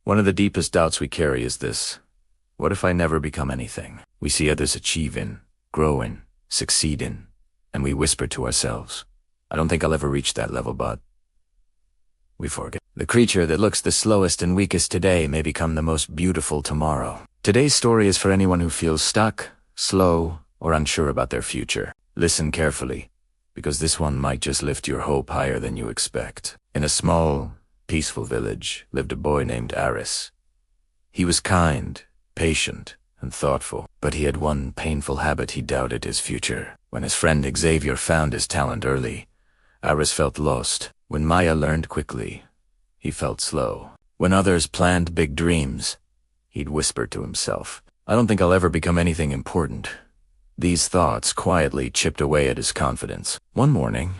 One of the deepest doubts we carry is this: what if I never become anything? We see others achieving, growing, succeeding, and we whisper to ourselves, I don't think I'll ever reach that level, but we forget. The creature that looks the slowest and weakest today may become the most beautiful tomorrow. Today's story is for anyone who feels stuck, slow, or unsure about their future. Listen carefully, because this one might just lift your hope higher than you expect. In a small, peaceful village lived a boy named Aris. He was kind, patient, and thoughtful, but he had one painful habit: he doubted his future. When his friend Xavier found his talent early, Aris felt lost. When Maya learned quickly, he felt slow. When others planned big dreams, he'd whisper to himself, I don't think I'll ever become anything important. These thoughts quietly chipped away at his confidence. One morning,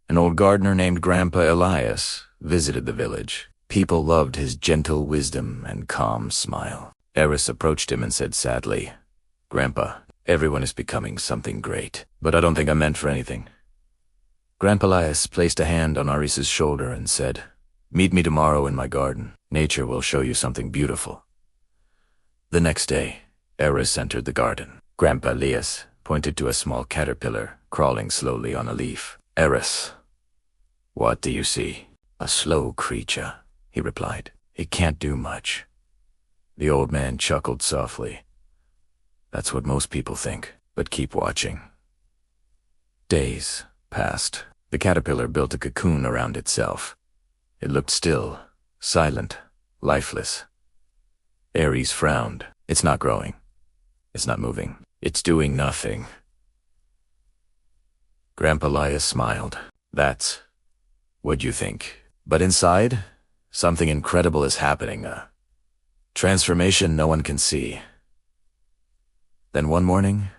an old gardener named Grandpa Elias visited the village. People loved his gentle wisdom and calm smile. Aris approached him and said sadly, Grandpa, everyone is becoming something great, but I don't think I'm meant for anything. Grandpa Elias placed a hand on Aris's shoulder and said, Meet me tomorrow in my garden. Nature will show you something beautiful. The next day, Aris entered the garden. Grandpa Elias pointed to a small caterpillar crawling slowly on a leaf. Aris, what do you see? A slow creature, he replied. It can't do much. The old man chuckled softly. That's what most people think, but keep watching. Days passed. The caterpillar built a cocoon around itself. It looked still, silent, lifeless. Ares frowned. It's not growing. It's not moving. It's doing nothing. Grandpa Elias smiled. That's what you think. But inside, something incredible is happening. A transformation no one can see. Then one morning,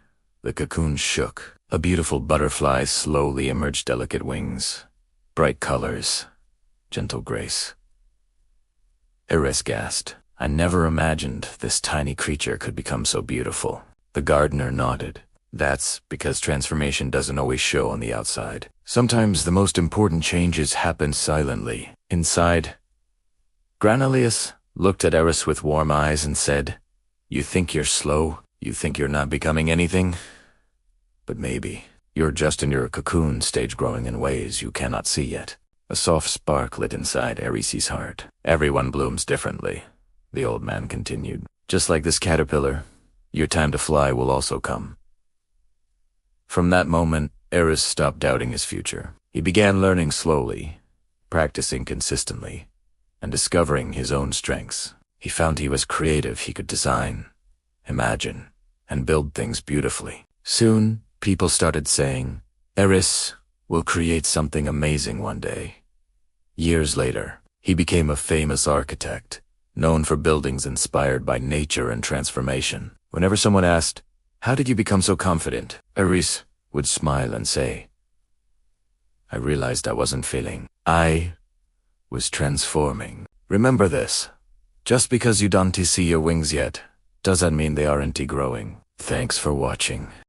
the cocoon shook. A beautiful butterfly slowly emerged, delicate wings, bright colors, gentle grace. Aris gasped. I never imagined this tiny creature could become so beautiful. The gardener nodded. That's because transformation doesn't always show on the outside. Sometimes the most important changes happen silently, inside. Grandpa Elias looked at Aris with warm eyes and said, You think you're slow? You think you're not becoming anything? But maybe you're just in your cocoon stage, growing in ways you cannot see yet. A soft spark lit inside Ares' heart. Everyone blooms differently, the old man continued. Just like this caterpillar, your time to fly will also come. From that moment, Aris stopped doubting his future. He began learning slowly, practicing consistently, and discovering his own strengths. He found he was creative. He could design, imagine, and build things beautifully. Soon, people started saying, Aris will create something amazing one day. Years later, he became a famous architect, known for buildings inspired by nature and transformation. Whenever someone asked, How did you become so confident? Aris would smile and say, I realized I wasn't failing. I was transforming. Remember this. Just because you don't see your wings yet, doesn't mean they aren't growing. Thanks for watching.